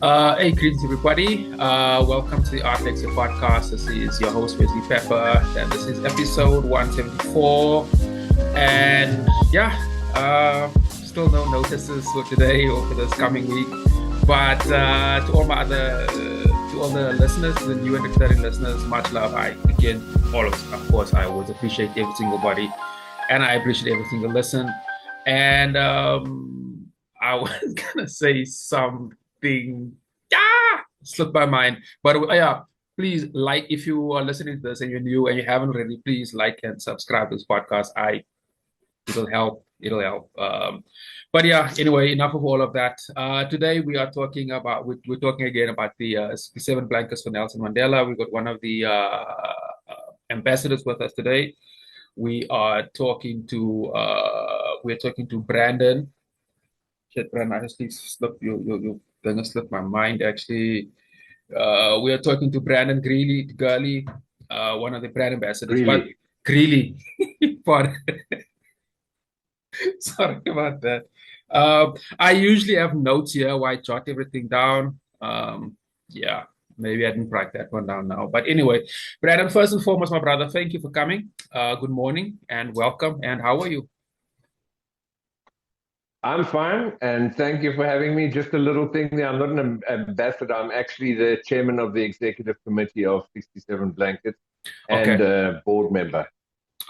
Hey, greetings everybody. Welcome to the Art Lexcia podcast. This is your host, Wesley Pepper, and this is episode 174. And still no notices for today or for this coming week. But to all the listeners, the new and returning listeners, much love. Of course, I always appreciate every single body, and I appreciate every single listen. And I was gonna say something. Slipped my mind. But please if you are listening to this and you're new and you haven't already, please like and subscribe to this podcast. It'll help. But anyway, enough of all of that. Today we are talking about we're talking again about the 67 blankets for Nelson Mandela. We've got one of the ambassadors with us today. We're talking to Brandon. Shit, Brandon, I just slipped you gonna slip my mind actually. We are talking to Brandon Grealy, one of the brand ambassadors. Grealy. But Grealy, sorry about that. I usually have notes here where I jot everything down. Maybe I didn't write that one down now. But anyway, Brandon, first and foremost, my brother, thank you for coming. Good morning and welcome. And how are you? I'm fine, and thank you for having me. Just a little thing there. I'm not an ambassador. I'm actually the chairman of the executive committee of 67 Blankets and a board member.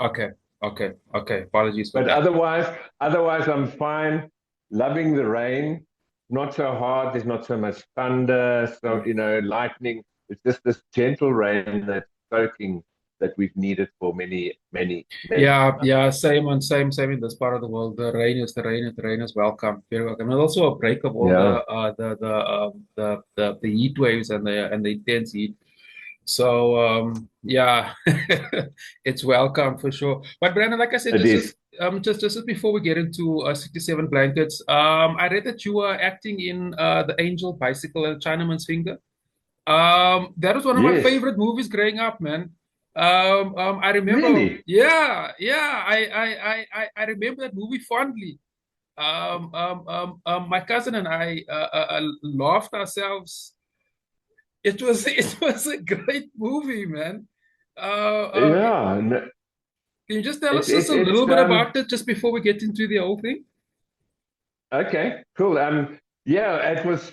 Okay. Apologies for that. But otherwise, I'm fine. Loving the rain. Not so hard. There's not so much thunder. So, lightning. It's just this gentle rain that's soaking that we've needed for many. Same in this part of the world. The rain is welcome, very welcome, and also a break of all the heat waves and the intense heat. So it's welcome for sure. But Brandon, like I said, just before we get into 67 blankets, I read that you were acting in The Angel, Bicycle, and Chinaman's Finger. That was one of my favorite movies growing up, man. I remember. Really? I remember that movie fondly. My cousin and I laughed ourselves. It was a great movie, man. Can you just tell us just a little bit about it just before we get into the whole thing? Okay, cool. It was.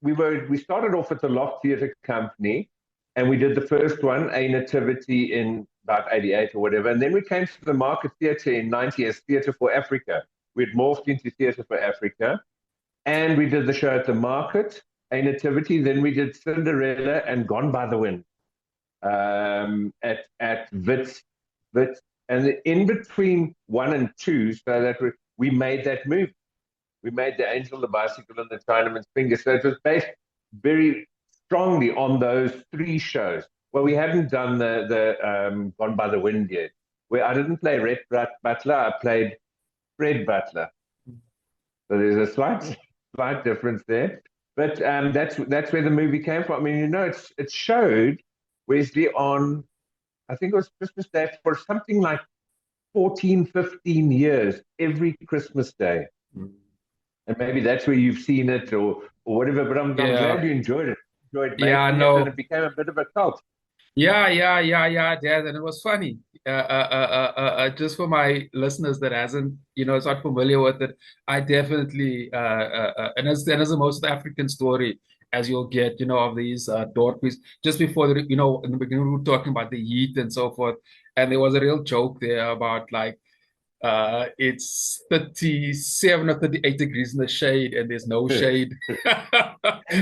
We started off at the Loft Theatre Company. And we did the first one, A Nativity, in about 88 or whatever. And then we came to the Market Theatre in 90 as Theatre for Africa. We'd morphed into Theatre for Africa. And we did the show at the Market, A Nativity. Then we did Cinderella and Gone by the Wind at Wits. And in between 1 and 2, so that we made that movie. We made The Angel, the Bicycle, and the Chinaman's Finger. So it was based very strongly on those 3 shows. Well, we hadn't done the Gone by the Wind yet, where I didn't play Red Butler, I played Fred Butler. So there's a slight difference there. But that's where the movie came from. I mean, it showed Wesley on, I think it was Christmas Day for something like 14, 15 years, every Christmas Day. And maybe that's where you've seen it or whatever, but I'm glad you enjoyed it. And it became a bit of a cult. Yeah, Dad, and it was funny. Just for my listeners that hasn't, is not familiar with it, I definitely, and as a most African story, as you'll get, of these dorpies. Just before in the beginning we were talking about the heat and so forth, and there was a real joke there about like. It's 37 or 38 degrees in the shade, and there's no shade.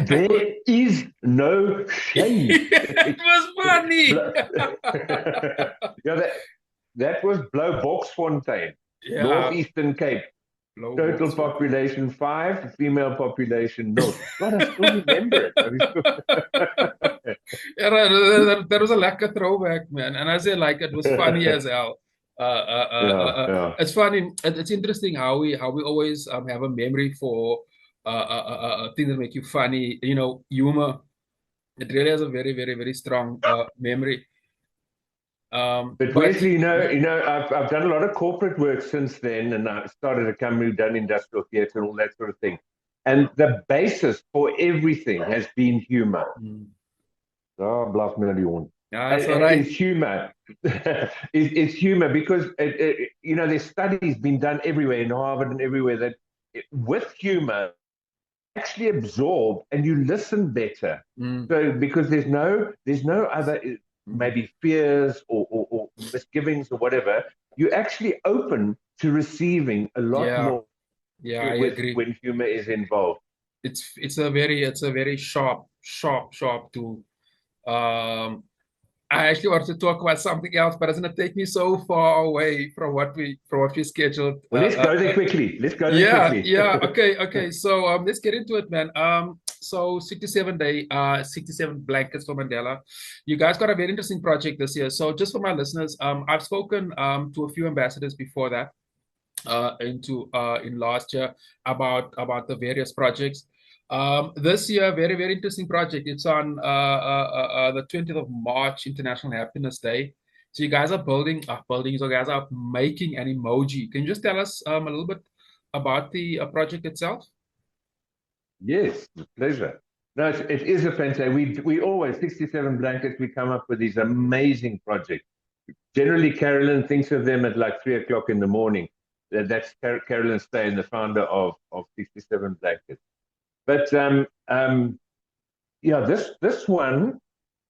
There is no shade. It was funny. That was Bloemfontein, Northeastern Cape. Total population 5, female population 0. God, I still remember it. That was a lekker throwback, man. And I say it was funny as hell. It's funny. It's interesting how we always have a memory for things that make you funny. Humor. It really has a very, very, very strong memory. But Wesley, I've done a lot of corporate work since then, and I started a company, done industrial theatre and all that sort of thing. And the basis for everything has been humor. Mm. Oh, blaf million. Yeah, that's all right. It's humor. It's humor because, there's studies been done everywhere in Harvard and everywhere that with humor, actually absorb and you listen better. Mm. So because there's no other maybe fears or misgivings or whatever, you're actually open to receiving a lot Yeah, more yeah, I with agree. when humor is involved. It's a very sharp tool. Um, I actually want to talk about something else, but it's going to take me so far away from what we scheduled. Well, let's go there quickly. Let's go there Yeah, quickly. yeah. Okay. So let's get into it, man. So 67 blankets for Mandela. You guys got a very interesting project this year. So just for my listeners, I've spoken to a few ambassadors before that, in last year about the various projects. This year, very very interesting project. It's on the 20th of March, International Happiness Day. So you guys are building. So you guys are making an emoji. Can you just tell us a little bit about the project itself? Yes, with pleasure. No, it is a fantastic. We always 67 blankets. We come up with these amazing projects. Generally, Carolyn thinks of them at like 3 o'clock in the morning. That's Carolyn Stein, the founder of 67 Blankets. But yeah, this one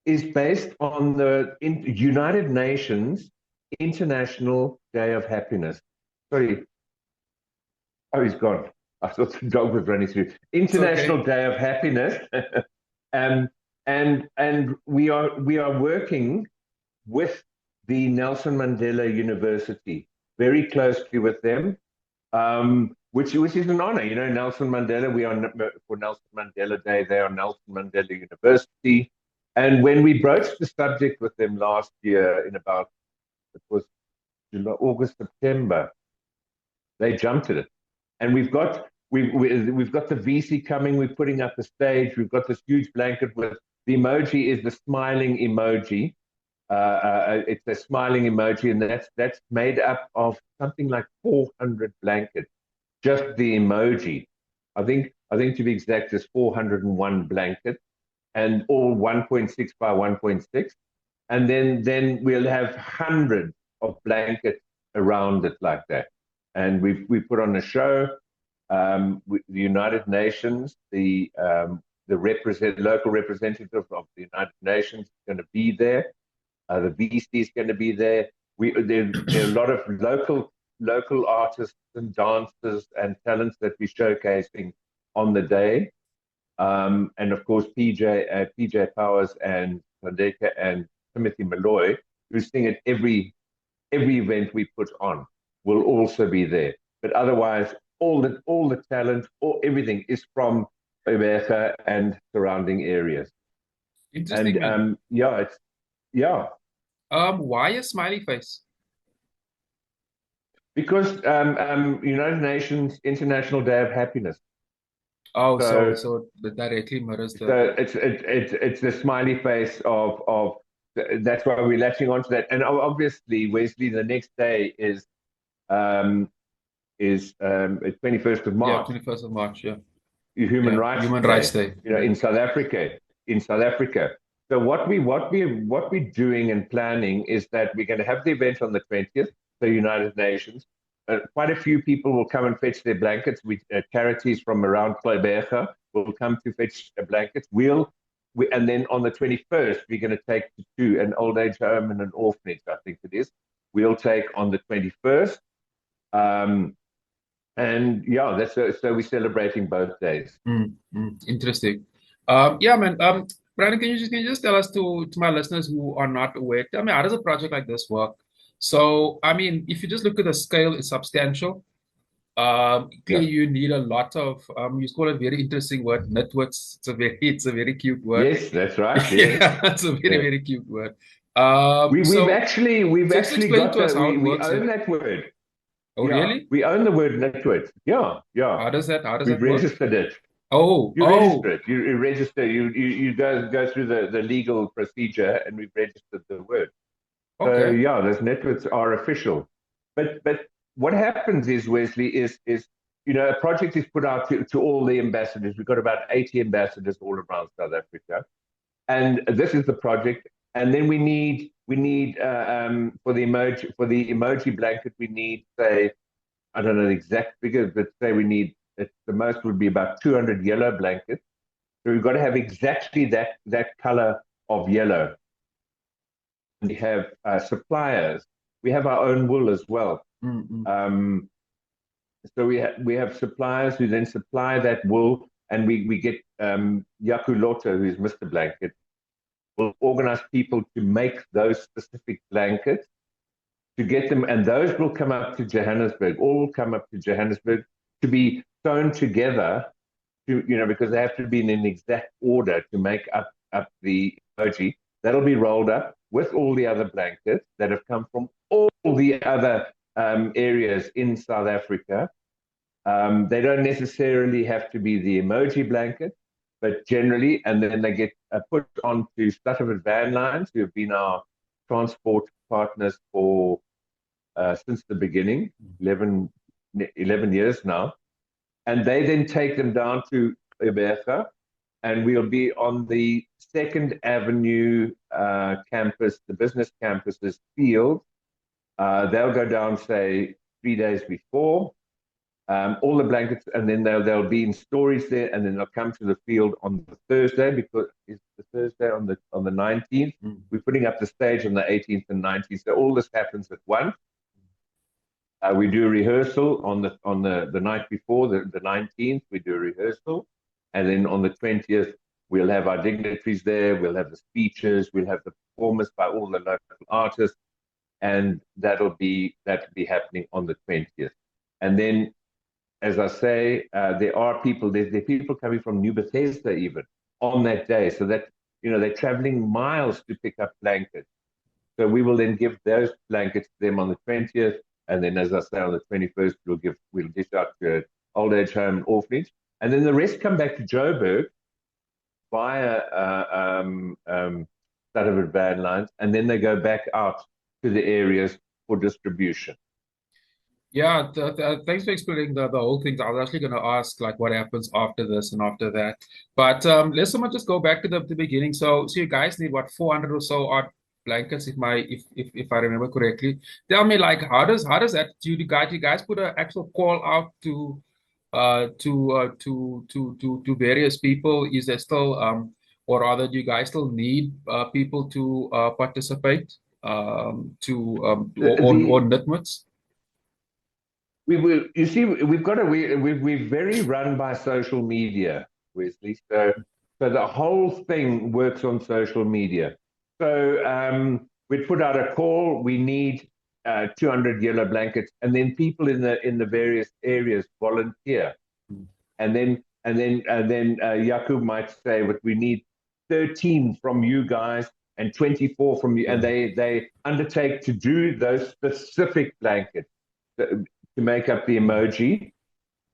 is based on the United Nations International Day of Happiness. Sorry, oh, he's gone. I thought the dog was running through. It's International okay. Day of Happiness, um, and we are working with the Nelson Mandela University very closely with them, which is an honor. Nelson Mandela. We are for Nelson Mandela Day. They are Nelson Mandela University, and when we broached the subject with them last year in about it was July, August, September, they jumped at it, and we've got the VC coming. We're putting up the stage. We've got this huge blanket with the emoji is the smiling emoji. It's a smiling emoji, and that's made up of something like 400 blankets. Just the emoji. I think to be exact, there's 401 blankets, and all 1.6 by 1.6, and then we'll have hundreds of blankets around it like that. And we put on a show. With the United Nations, the local representative of the United Nations is going to be there. The VC is going to be there. There are a lot of local artists and dancers and talents that we're showcasing on the day. And of course, PJ Powers and Thandeka and Timothy Malloy, who sing at every event we put on, will also be there. But otherwise, all the talent, everything is from Gqeberha and surrounding areas. Interesting, And man. yeah, Why a smiley face? because United Nations International Day of Happiness. Oh, so So so that directly mirrors the. so it's the smiley face of that's why we're latching onto that. And obviously, Wesley, the next day um, is 21st of Yeah, March, 21st of March. Yeah, Human yeah. Rights Human Rights Day. Day. Yeah. In South Africa. In South Africa. So what we're doing and planning is that we're going to have the event on the 20th, the United Nations. Quite a few people will come and fetch their blankets. Charities from around Gqeberha will come to fetch blankets. And then on the 21st, we're going to take to an old age home and an orphanage, I think it is. We'll take on the 21st. And yeah, so we're celebrating both days. Interesting. Yeah, man. Brandon, can you just tell us to my listeners who are not aware, tell me, how does a project like this work? So, I mean, if you just look at the scale, it's substantial. Yeah. Clearly, you need a lot of, you call it a very interesting word, networks. It's a very cute word. Yes, that's right. Yes. Yeah, it's a very, Yeah. very cute word. We've So, actually we've so just actually explain got to us the how it we works own here. that word. Oh, Yeah, really? we own the word network. Yeah, yeah. How does that We've work? registered it. Oh, You register oh, it. You register. You go through the legal procedure, and we've registered the word. So okay. yeah, those networks are official. But what happens is, Wesley, is a project is put out to all the ambassadors. We've got about 80 ambassadors all around South Africa, and this is the project. And then we need for the emoji blanket, we need, say, I don't know the exact figure, but say we need the most would be about 200 yellow blankets. So we've got to have exactly that color of yellow. We have suppliers. We have our own wool as well. So we have suppliers who then supply that wool, and we get Yakuloto, who's Mr. Blanket, will organize people to make those specific blankets, to get them, and those will come up to Johannesburg. All will come up to Johannesburg to be sewn together, because they have to be in an exact order to make up the emoji. That'll be rolled up with all the other blankets that have come from all the other areas in South Africa. They don't necessarily have to be the emoji blanket, but generally, and then they get put onto Stutterford van lines, who have been our transport partners for since the beginning, 11 years now. And they then take them down to Iberga, and we'll be on the 2nd Avenue campus, the business campus's field. They'll go down, say, 3 days before. All the blankets, and then they'll be in storage there, and then they'll come to the field on the Thursday, because it's the Thursday on the 19th. We're putting up the stage on the 18th and 19th, so all this happens at once. We do a rehearsal on the night before, the 19th. We do a rehearsal, and then on the 20th we'll have our dignitaries there. We'll have the speeches. We'll have the performance by all the local artists, and that'll be happening on the 20th. And then, as I say, there are people coming from New Bethesda even on that day, so that they're traveling miles to pick up blankets. So we will then give those blankets to them on the 20th, and then, as I say, on the 21st we'll dish out to an old age home and orphanage, and then the rest come back to Joburg via Stutterford van lines, and then they go back out to the areas for distribution. Yeah, thanks for explaining the whole thing. I was actually going to ask like what happens after this and after that, but let's just go back to the beginning. So you guys need what, 400 or so odd blankets, if I remember correctly. Tell me, like, how does that, do you guys put an actual call out to various people? Is there still or rather, do you guys still need people to participate or knitmits? We will. You see, we're very run by social media, Wesley. So the whole thing works on social media. So we put out a call. We need 200 yellow blankets, and then people in the various areas volunteer. And then Yaku might say, "But we need 13 from you guys and 24 from you," and they undertake to do those specific blankets to make up the emoji.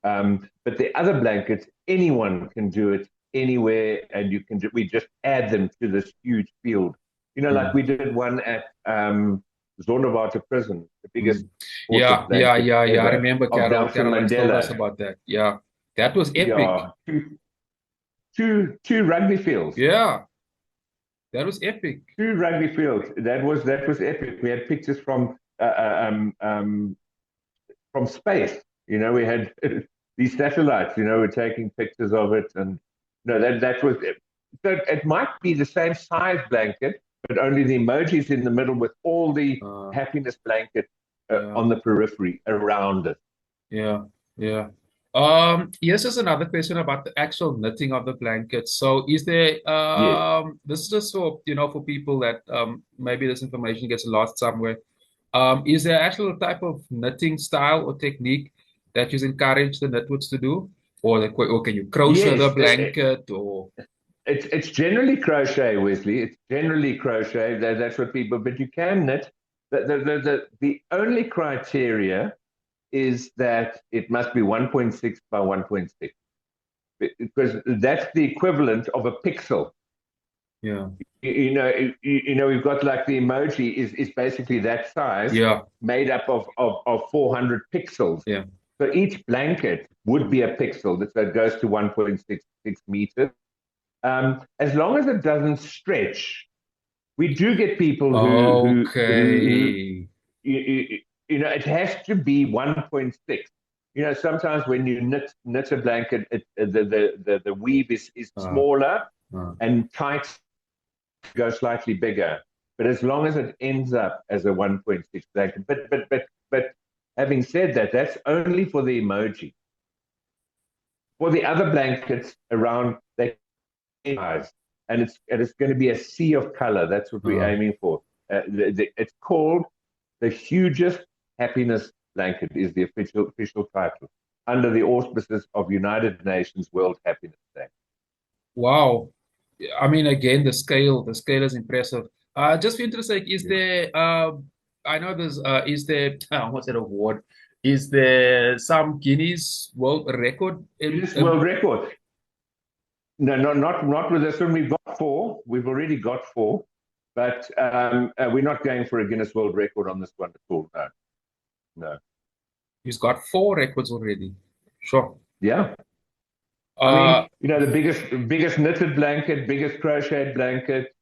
But the other blankets, anyone can do it anywhere, and we just add them to this huge field. Like we did one at Zonderwater Prison, the biggest. Yeah. I remember Carol told us about that. Yeah, that was epic. Yeah. Two rugby fields. Yeah, that was epic. 2 rugby fields. That was epic. We had pictures from space. We had these satellites. We're taking pictures of it, and that was it. So it might be the same size blanket, but only the emojis in the middle with all the happiness blanket on the periphery around it. Yeah. Yes, there's another question about the actual knitting of the blankets. So is there Yes. This is just for for people that maybe this information gets lost somewhere. Is there actual type of knitting style or technique that you encourage the knitwits to do, or can you crochet the blanket, or? It's generally crochet, Wesley. It's generally crochet. That's what people. But you can knit. The only criteria is that it must be 1.6 by 1.6, because that's the equivalent of a pixel. Yeah. We've got like the emoji is basically that size. Yeah. Made up of 400 pixels. Yeah. So each blanket would be a pixel, so it goes to 1.66 meters. As long as it doesn't stretch, we do get people who Okay. it has to be 1.6. Sometimes when you knit a blanket, the weave is Uh, smaller uh. and tight, go slightly bigger. But as long as it ends up as a 1.6 blanket, but having said that, that's only for the emoji. For the other blankets around, they size, and it's going to be a sea of color. That's what we're Uh, aiming for. It's called the hugest happiness blanket. Is the official title under the auspices of United Nations World Happiness Day. wow. I mean, again, the scale is impressive. Just for interest sake, is Yeah. there, I know there's, is there, what's that award? Is there some Guinness World Record? Guinness World Record. No, not with this one. We've got four. We've already got four, but we're not going for a Guinness World Record on this one at all. No, no. He's got 4 records already. Sure. Yeah. I Uh, mean, the biggest knitted blanket, biggest crocheted blanket,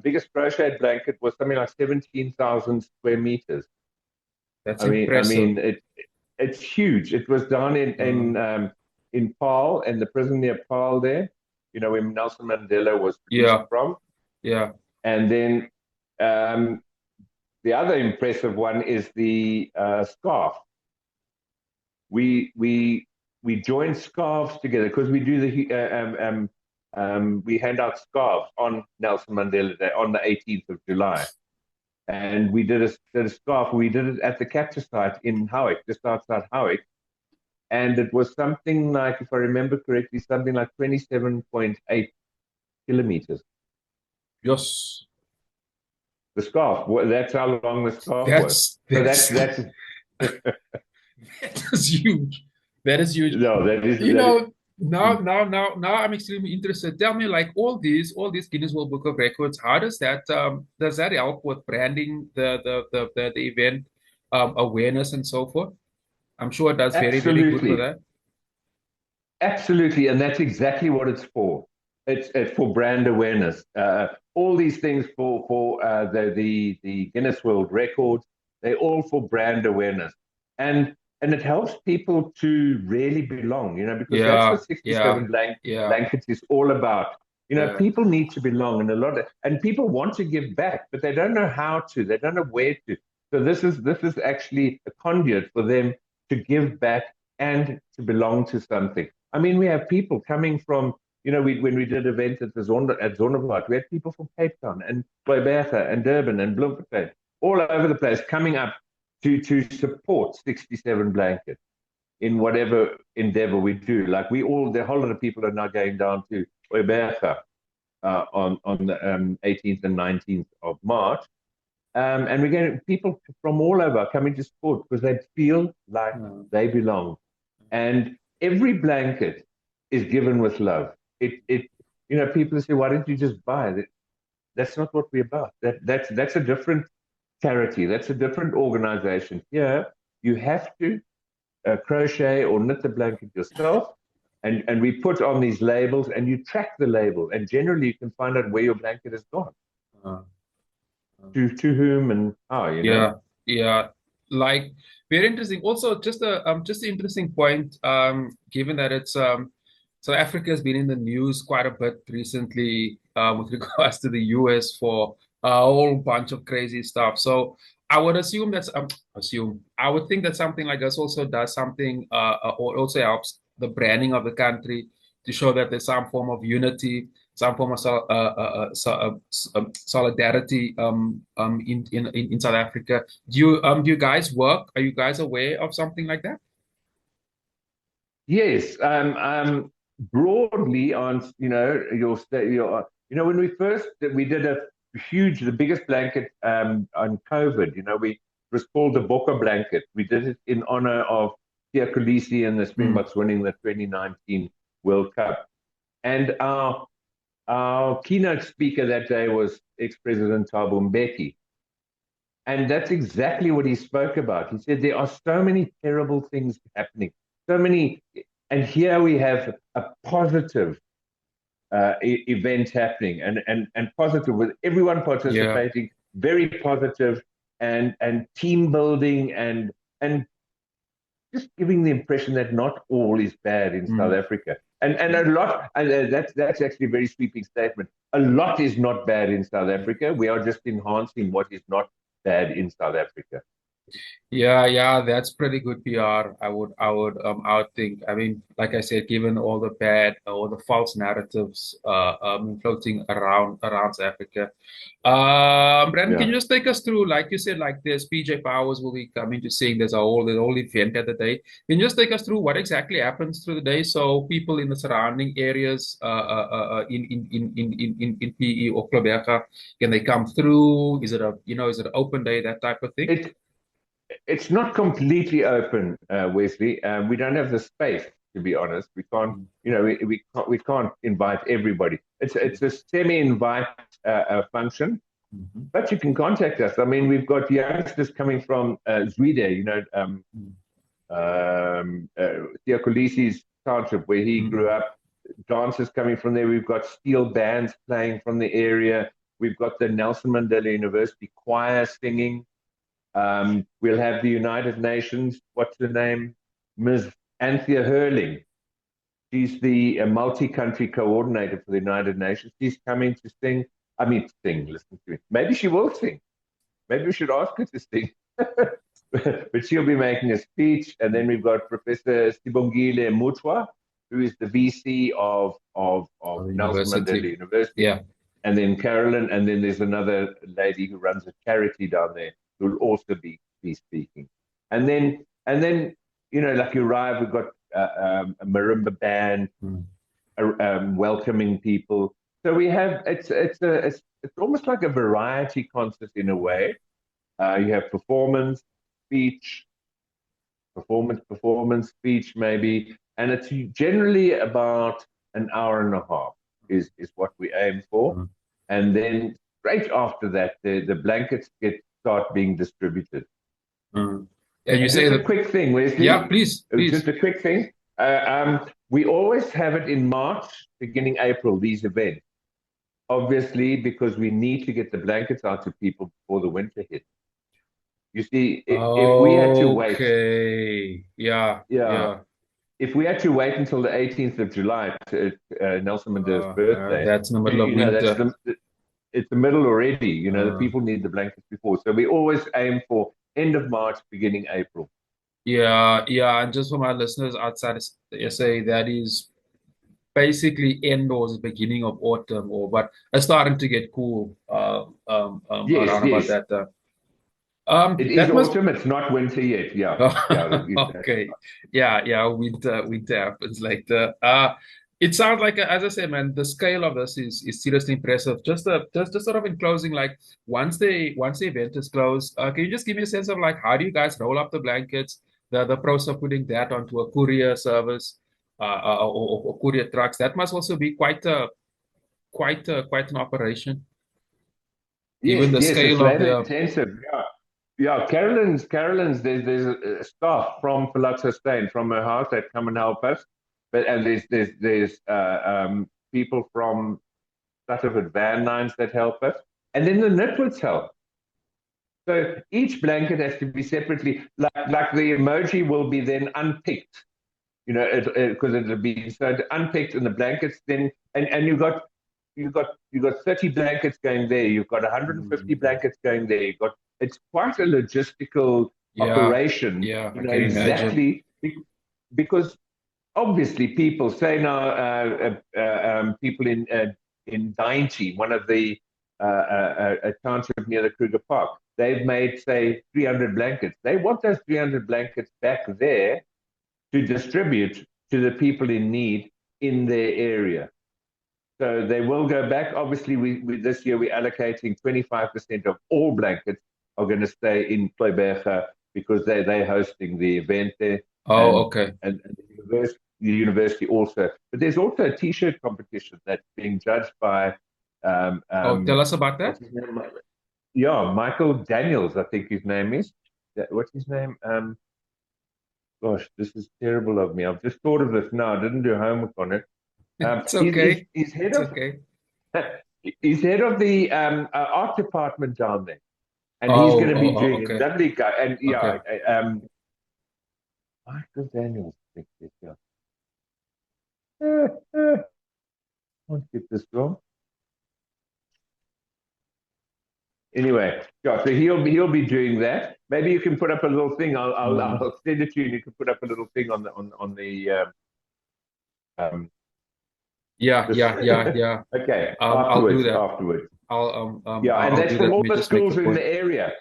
biggest crocheted blanket was something like 17,000 square meters. that's I mean, impressive. it's huge. It was done Uh, in Paarl, and the prison near Paarl there, where Nelson Mandela was released yeah, from. yeah. And then um, the other impressive one is the scarf. We join scarves together because we do we hand out scarves on Nelson Mandela Day on the 18th of July, and we did a scarf. We did it at the capture site in Howick, just outside Howick, and it was something like, if I remember correctly, something like 27.8 kilometers. Yes. The scarf. That's how long the scarf was. That's So that's that's that is huge. That is huge. no, You that is know, now I'm extremely interested. Tell me, like all these Guinness World Book of Records, how does that help with branding the event awareness and so forth? I'm sure it does very, very good with absolutely. that. Absolutely, and that's exactly what it's for. It's for brand awareness. All these things for the Guinness World Records, they're all for brand awareness, and it helps people to really belong. Because that's Yeah, what yeah, 67 yeah, blankets is all about. yeah. People need to belong, and people want to give back, but they don't know how to. They don't know where to. So this is actually a conduit for them to give back and to belong to something. I mean, we have people coming from, when we did events at Zondervat, we had people from Cape Town and Gqeberha and Durban and Bloemfontein, all over the place, coming up to support 67 Blanket in whatever endeavor we do. Like the whole lot of people are now going down to Gqeberha on the 18th and 19th of March. And we're getting people from all over coming to sport because they feel like Yeah. they belong. And every blanket is given with love. People say, why don't you just buy it? That's not what we're about. That's a different charity. That's a different organization. Here, you have to crochet or knit the blanket yourself. And we put on these labels and you track the label. And generally, you can find out where your blanket has gone, Uh, uh. to whom and how. Yeah, yeah. Like very interesting. Also, just an interesting point. Given that it's South Africa has been in the news quite a bit recently, with regards to the US for a whole bunch of crazy stuff. So I would assume I would think that something like this also does something, or also helps the branding of the country to show that there's some form of unity, some form of solidarity in South Africa. Do you guys work? Are you guys aware of something like that? Yes, broadly on your state, when we did the biggest blanket on COVID. It was called the Bokke blanket. We did it in honor of Tia Kolisi and the Mm. Springboks winning the 2019 World Cup. And our keynote speaker that day was ex-President Thabo Mbeki. And that's exactly what he spoke about. He said there are so many terrible things happening, so many, and here we have a positive event happening, and positive with everyone Yeah. participating, very positive, and team building, and just giving the impression that not all is bad in South Mm. Africa. And a lot, and that's actually a very sweeping statement. A lot is not bad in South Africa. We are just enhancing what is not bad in South Africa. Yeah, that's pretty good PR. I would think. I mean, like I said, given all the bad or the false narratives floating around South Africa. Brandon, can you Yeah. just take us through, like you said, like there's PJ Powers will be coming to sing. There's the whole event at the day. Can you just take us through what exactly happens through the day, so people in the surrounding areas, in PE or Kloberga, can they come through? Is it is it an open day, that type of thing? It it's not completely open, Wesley. We don't have the space, to be honest. We can't, we can't invite everybody. It's a semi-invite function, but you can contact us. I mean, we've got youngsters coming from Zwede, Theokolisi's township where he grew up. Dancers coming from there. We've got steel bands playing from the area. We've got the Nelson Mandela University choir singing. We'll have the United Nations. What's her name? Ms. Anthea Hurling. She's the multi-country coordinator for the United Nations. She's coming to sing. I mean, sing. Listen to me. Maybe she will sing. Maybe we should ask her to sing. But she'll be making a speech. And then we've got Professor Sibongile Mutwa, who is the VC of The Nelson Mandela university. University. Yeah. And then Carolyn, and then there's another lady who runs a charity down there who will also be speaking. And then like you arrive, we've got a marimba band welcoming people. So we have it's almost like a variety concert in a way. You have performance, speech, performance, speech, maybe, and it's generally about an hour and a half is what we aim for, Mm. and then straight after that, the blankets start being distributed. Mm. And you say Just a that, quick thing, yeah, Wesley. please, Just please. a quick thing. We always have it in March, beginning April. These events, obviously, because we need to get the blankets out to people before the winter hits. You see, if we had to wait, Okay. Yeah, yeah, yeah. if we had to wait until the 18th of July, Nelson Mandela's birthday, That's in the middle of that's winter. it's the middle already. The Uh, people need the blankets before, so we always aim for end of March, beginning April. yeah. And just for my listeners outside of SA, that is basically indoors, beginning of autumn, but it's starting to get cool Yes, around about yes, that. it is That must. autumn. It's not winter yet. Yeah, yeah, exactly. Okay. Yeah. Winter happens later. It sounds like, as I said, man, the scale of this is seriously impressive. Just sort of in closing, like once the event is closed, can you just give me a sense of like how do you guys roll up the blankets, the process of putting that onto a courier service, or courier trucks? That must also be quite an operation, given Yes, the yes, it's scale of labor the. intensive. Yeah, yeah. Carolyn's. There's a staff from Palazzo Stain from her house that come and help us, but and there's people from Stutterford Van Lines that help us, and then the knitwoods help. So each blanket has to be separately, like the emoji will be then unpicked, because it'll be so unpicked in the blankets. Then and you've got 30 blankets going there. You've got 150 Mm, blankets going there. It's quite a logistical yeah, operation. yeah, I can imagine. Exactly because obviously people say now people in Dainty, one of the a township near the Kruger Park, they've made say 300 blankets. They want those 300 blankets back there to distribute to the people in need in their area. So they will go back. Obviously, we this year we're allocating 25% of all blankets are going to stay in Kleberga because they're hosting the event there, Oh, and okay. and the university also. But there's also a T-shirt competition that's being judged by Oh, tell us about what's that. his name? yeah, Michael Daniels, I think his name is. What's his name? Gosh, this is terrible of me. I've just thought of this now. I didn't do homework on it. It's He's, okay. he's head It's of okay. he's head of the art department down there, and he's Oh, going to be oh, oh, doing it. okay. Lovely guy, and Okay. yeah, Michael Daniels. I think it is, yeah. Can't get this wrong. Anyway, yeah, so he'll be doing that. Maybe you can put up a little thing. Mm. I'll send it to you, and you can put up a little thing on the um Yeah, this. yeah, yeah, yeah. Okay, I'll do afterwards, that. afterwards. I'll Yeah, and I'll that's do from that. Let all me the just make a schools in point. the area.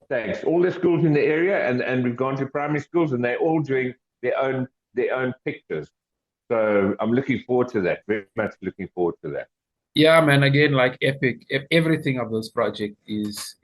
Thanks. All the schools in the area, and we've gone to primary schools, and they're all doing their own pictures. So I'm looking forward to that. Very much looking forward to that. Yeah, man. Again, like epic. Everything of this project is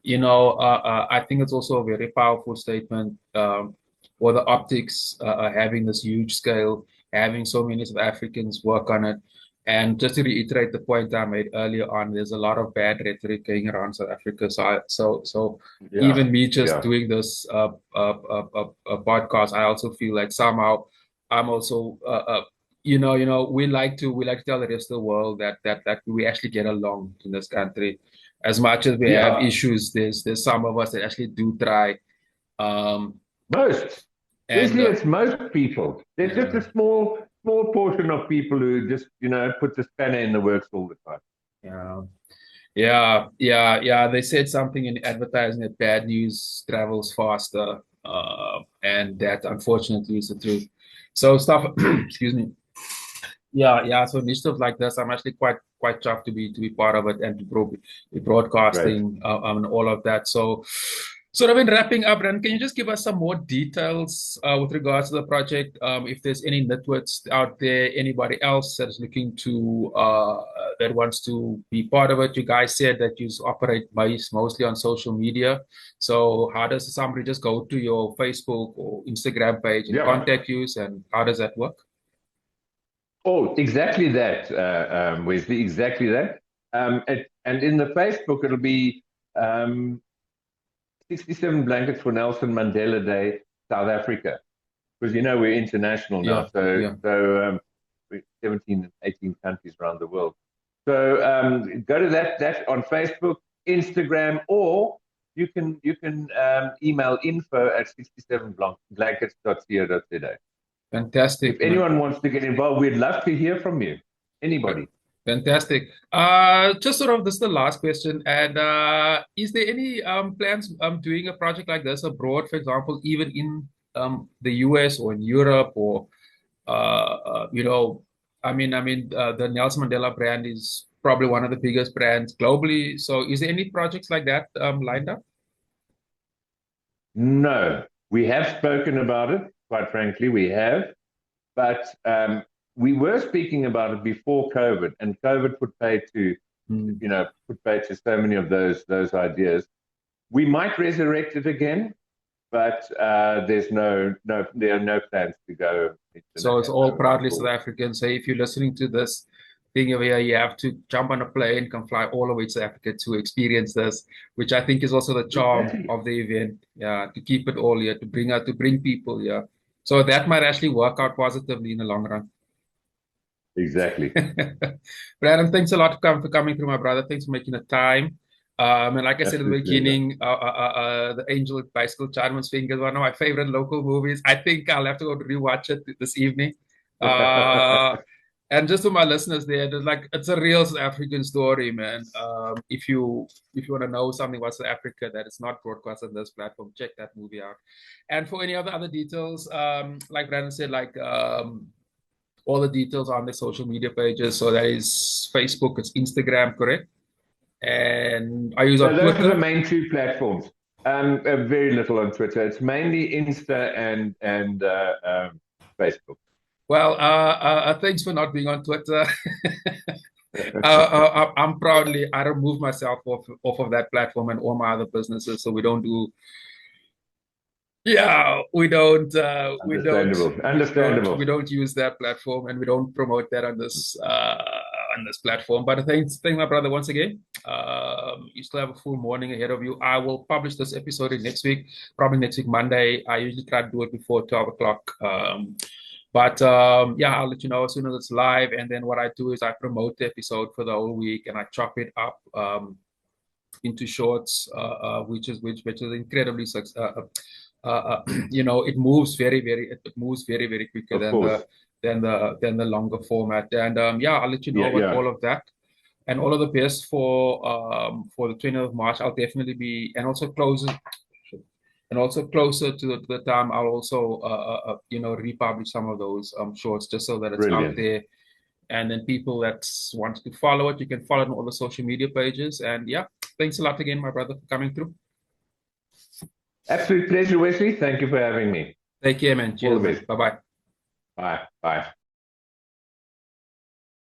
I think it's also a very powerful statement. For the optics having this huge scale, having so many South Africans work on it, and just to reiterate the point I made earlier on, there's a lot of bad rhetoric going around South Africa. So Yeah, even me just yeah, doing this podcast, I also feel like somehow I'm also we like to tell the rest of the world that we actually get along in this country. As much as we have yeah. issues, there's some of us that actually do try. Um, Most. and Wesley, it's most people. There's just yeah, a small portion of people who just put the spanner in the works all the time. yeah, yeah. They said something in advertising that bad news travels faster, and that unfortunately is the truth. So stuff, excuse me. Yeah. So initiatives like this, I'm actually quite chuffed to be part of it and be Great. broadcasting and all of that. So, sort of in wrapping up, Ren, can you just give us some more details with regards to the project? If there's any networks out there, anybody else that is looking to that wants to be part of it. You guys said that you operate mostly on social media. So how does somebody just go to your Facebook or Instagram page and Yeah. contact you, and how does that work? Oh, exactly that, Wesley. Exactly that. And in the Facebook, it'll be 67 blankets for Nelson Mandela Day, South Africa, because we're international now. Yeah, yeah. We're 17, 18 countries around the world. So go to that on Facebook, Instagram, or you can email info at 67blankets.co.za. If Fantastic, man. anyone wants to get involved, we'd love to hear from you. Anybody. Fantastic. Just sort of this is the last question. And is there any plans doing a project like this abroad, for example, even in the US or in Europe or the Nelson Mandela brand is probably one of the biggest brands globally. So is there any projects like that lined up? No, we have spoken about it, quite frankly, we have. But we were speaking about it before COVID, and COVID put paid to, Hmm. so many of those ideas. We might resurrect it again, but there are no plans to go So it's all going proudly South forward. African. So if you're listening to this thing over here, you have to jump on a plane, come fly all the way to South Africa to experience this, which I think is also the charm Exactly. of the event. Yeah, to keep it all here, to bring people here. So that might actually work out positively in the long run. Exactly. Brandon, thanks a lot for coming through, my brother. Thanks for making the time. And like I said at the Absolute pleasure. beginning, The Angel with Bicycle Charman's Fingers, one of my favorite local movies. I think I'll have to go rewatch it this evening. Uh, and just to my listeners there, it's a real South African story, man. If you want to know something about South Africa that is not broadcast on this platform, check that movie out. And for any other details, like Brandon said, all the details on the social media pages. So that is Facebook, it's Instagram, correct? And I use So on those are the Twitter. main two platforms. Very little on Twitter. It's mainly Insta and Facebook. Well, thanks for not being on Twitter. I remove myself off of that platform and all my other businesses. So we don't do, yeah, Understandable. we Understandable. don't use that platform and we don't promote that on this platform. But thanks, my brother, once again. You still have a full morning ahead of you. I will publish this episode next week, probably next week, Monday. I usually try to do it before 12 o'clock. But yeah, I'll let you know as soon as it's live. And then what I do is I promote the episode for the whole week and I chop it up into shorts, which is incredibly it moves very quicker than the longer format. And yeah, I'll let you know about all of that. And all of the best for the 20th of March. I'll definitely be, and also closer to the time, I'll also republish some of those shorts just so that it's out there. And then people that want to follow it, you can follow it on all the social media pages. And yeah, thanks a lot again, my brother, for coming through. Absolute pleasure, Wesley. Thank you for having me. Take care, man. Cheers. Bye-bye. Bye.